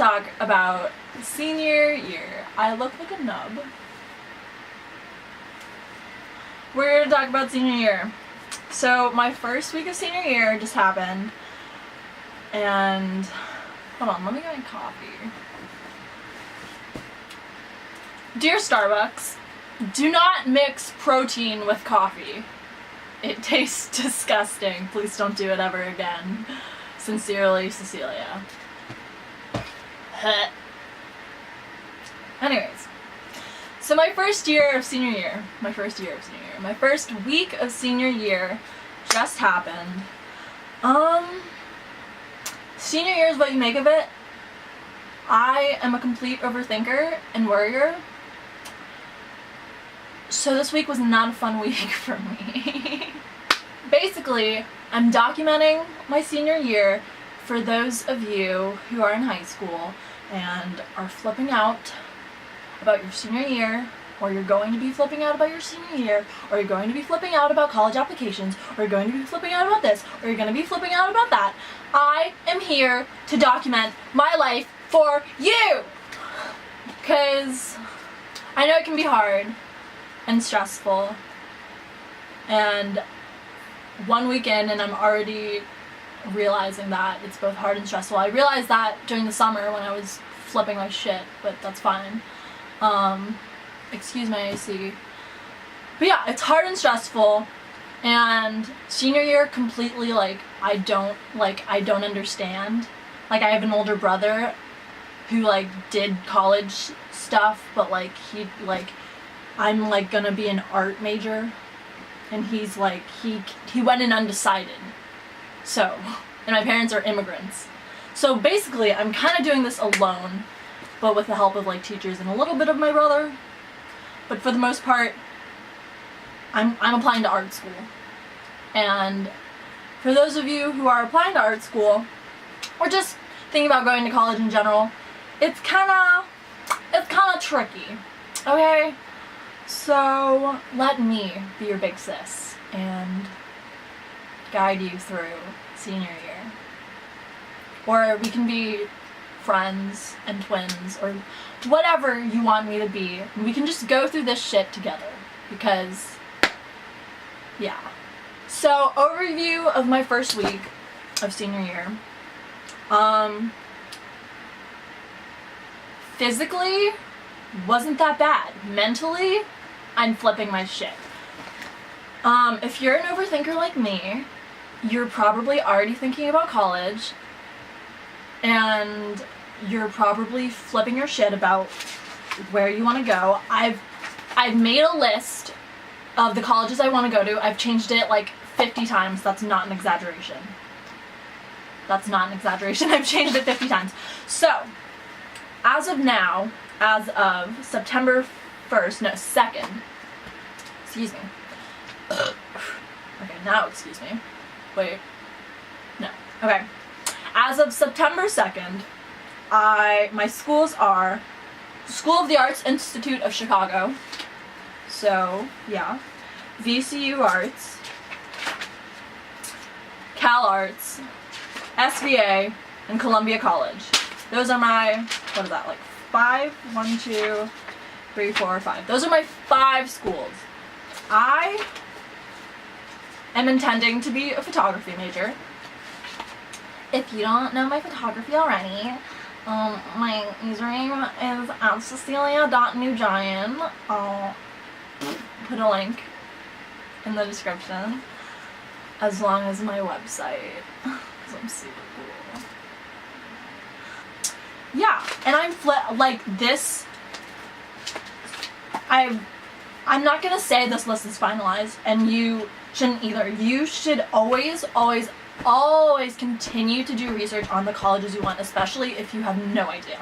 talk about senior year. I look like a nub. We're here to talk about senior year. So my first week of senior year just happened, and hold on, let me get my coffee. Dear Starbucks, do not mix protein with coffee. It tastes disgusting. Please don't do it ever again. Sincerely, Cecilia. Anyways, so my first week of senior year just happened. Senior year is what you make of it. I am a complete overthinker and worrier. So this week was not a fun week for me. Basically, I'm documenting my senior year for those of you who are in high school and are flipping out about your senior year, or you're going to be flipping out about your senior year, or you're going to be flipping out about college applications, or you're going to be flipping out about this, or you're going to be flipping out about that. I am here to document my life for you! Because I know it can be hard and stressful, and one weekend and I'm already realizing that it's both hard and stressful. I realized that during the summer when I was flipping my shit, but that's fine. Excuse my AC. But yeah, it's hard and stressful, and senior year completely, I don't understand. I have an older brother who, did college stuff, but, I'm, gonna be an art major, and he's, he went in undecided. So, and my parents are immigrants. So basically, I'm kind of doing this alone, but with the help of, teachers and a little bit of my brother. But for the most part, I'm applying to art school. And for those of you who are applying to art school, or just thinking about going to college in general, it's kind of tricky, okay? So let me be your big sis and guide you through senior year. Or we can be friends and twins, or whatever you want me to be. We can just go through this shit together, because, yeah. So, overview of my first week of senior year. Physically, wasn't that bad. Mentally, I'm flipping my shit. If you're an overthinker like me, you're probably already thinking about college, and you're probably flipping your shit about where you want to go. I've made a list of the colleges I want to go to. I've changed it 50 times. That's not an exaggeration. I've changed it 50 times. So, as of now, as of September 2nd, excuse me. Okay, now excuse me. Wait. No. Okay. As of September 2nd, my schools are School of the Arts Institute of Chicago. So, yeah. VCU Arts, Cal Arts, SVA, and Columbia College. Those are my, 5? 1, 2, 3, 4, 5. Those are my 5 schools. I am intending to be a photography major. If you don't know my photography already, my username is cecilia.newgian. I'll put a link in the description, as long as my website, because I'm super cool. Yeah, and I'm this. I'm not gonna say this list is finalized, and you shouldn't either. You should always continue to do research on the colleges you want, especially if you have no idea.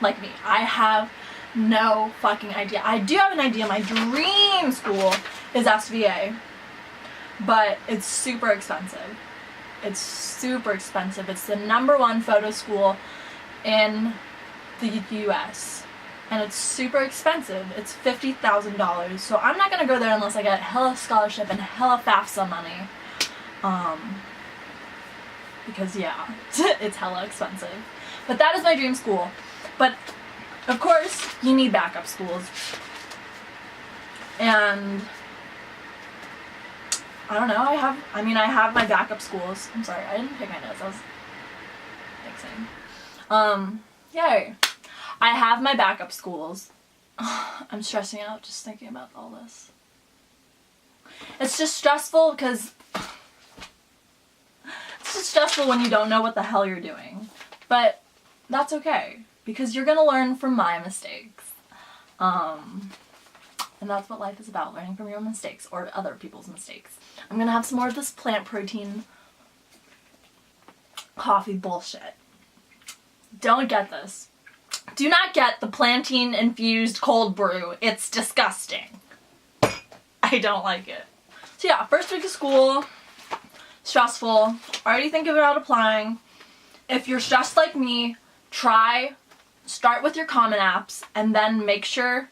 Like me, I have no fucking idea. I do have an idea. My dream school is SVA, but it's super expensive. It's the #1 photo school in the US, and it's super expensive. It's $50,000, so I'm not gonna go there unless I get hella scholarship and hella FAFSA money. Because yeah, it's hella expensive. But that is my dream school. But of course, you need backup schools. And I don't know, I have my backup schools. I'm sorry, I didn't pick my nose, I was fixing. Yay. I have my backup schools. I'm stressing out just thinking about all this. It's just stressful because it's just stressful when you don't know what the hell you're doing. But that's okay, because you're gonna learn from my mistakes. And that's what life is about, learning from your own mistakes or other people's mistakes. I'm gonna have some more of this plant protein coffee bullshit. Don't get this. Do not get the plantain infused cold brew. It's disgusting. I don't like it. So yeah, first week of school, stressful, already thinking about applying. If you're stressed like me, start with your Common Apps and then make sure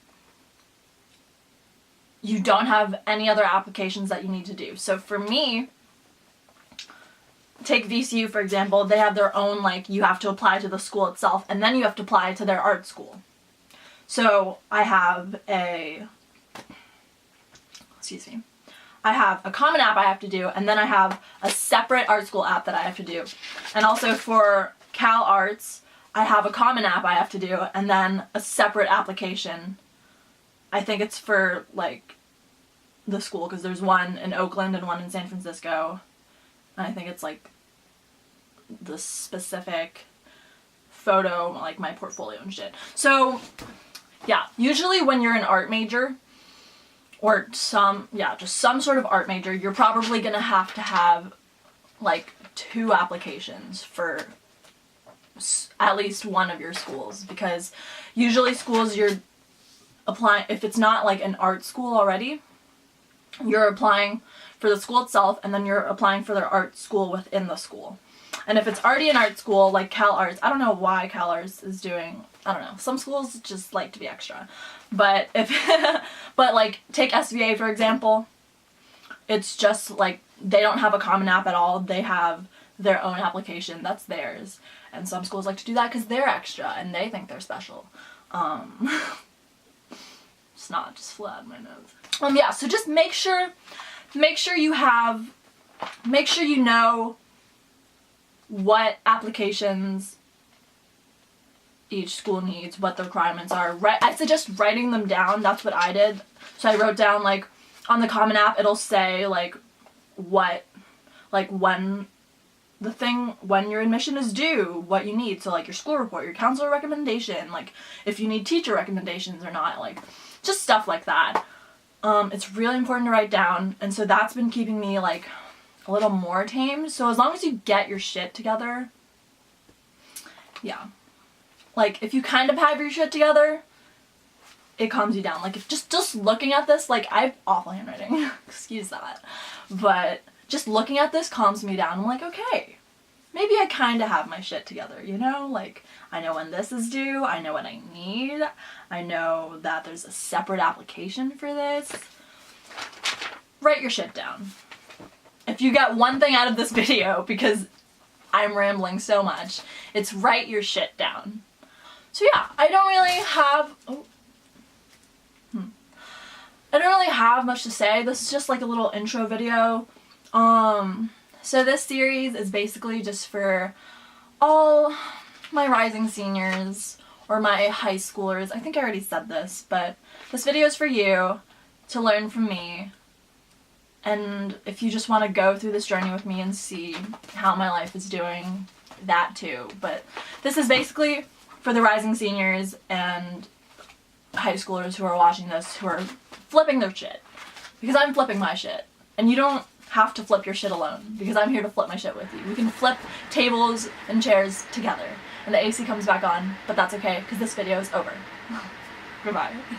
you don't have any other applications that you need to do. So for me, take VCU for example, they have their own, like, you have to apply to the school itself and then you have to apply to their art school. So I have a Common App I have to do, and then I have a separate art school app that I have to do. And also for Cal Arts, I have a Common App I have to do, and then a separate application. I think it's for, like, the school, because there's one in Oakland and one in San Francisco. And I think it's, like, the specific photo, like, my portfolio and shit. So, yeah, usually when you're an art major, or just some sort of art major, you're probably gonna have, like, 2 applications for at least one of your schools, because usually schools you're applying, if it's not like an art school already, you're applying for the school itself and then you're applying for their art school within the school. And if it's already an art school like Cal Arts, I don't know why Cal Arts is doing, I don't know, some schools just like to be extra. But but like take SVA for example, it's just like they don't have a Common App at all. They have their own application that's theirs. And some schools like to do that because they're extra and they think they're special. It's not, just flew out of my nose. Yeah, so just make sure you know what applications each school needs, what the requirements are. I suggest writing them down. That's what I did. So I wrote down, like, on the Common App, it'll say, like, when your admission is due, what you need. So, like, your school report, your counselor recommendation, like, if you need teacher recommendations or not, like, just stuff like that. It's really important to write down, and so that's been keeping me, like, a little more tame. So as long as you get your shit together, yeah. Like, if you kind of have your shit together, it calms you down. Like, if just looking at this, like, I have awful handwriting, excuse that, but just looking at this calms me down. I'm like, okay, maybe I kind of have my shit together, you know? Like, I know when this is due, I know what I need, I know that there's a separate application for this. Write your shit down. If you get one thing out of this video, because I'm rambling so much, it's write your shit down. So yeah, I don't really have much to say. This is just like a little intro video. So this series is basically just for all my rising seniors or my high schoolers. I think I already said this, but this video is for you to learn from me. And if you just want to go through this journey with me and see how my life is doing, that too. But this is basically for the rising seniors and high schoolers who are watching this, who are flipping their shit. Because I'm flipping my shit. And you don't have to flip your shit alone, because I'm here to flip my shit with you. We can flip tables and chairs together. And the AC comes back on, but that's okay, because this video is over. Goodbye.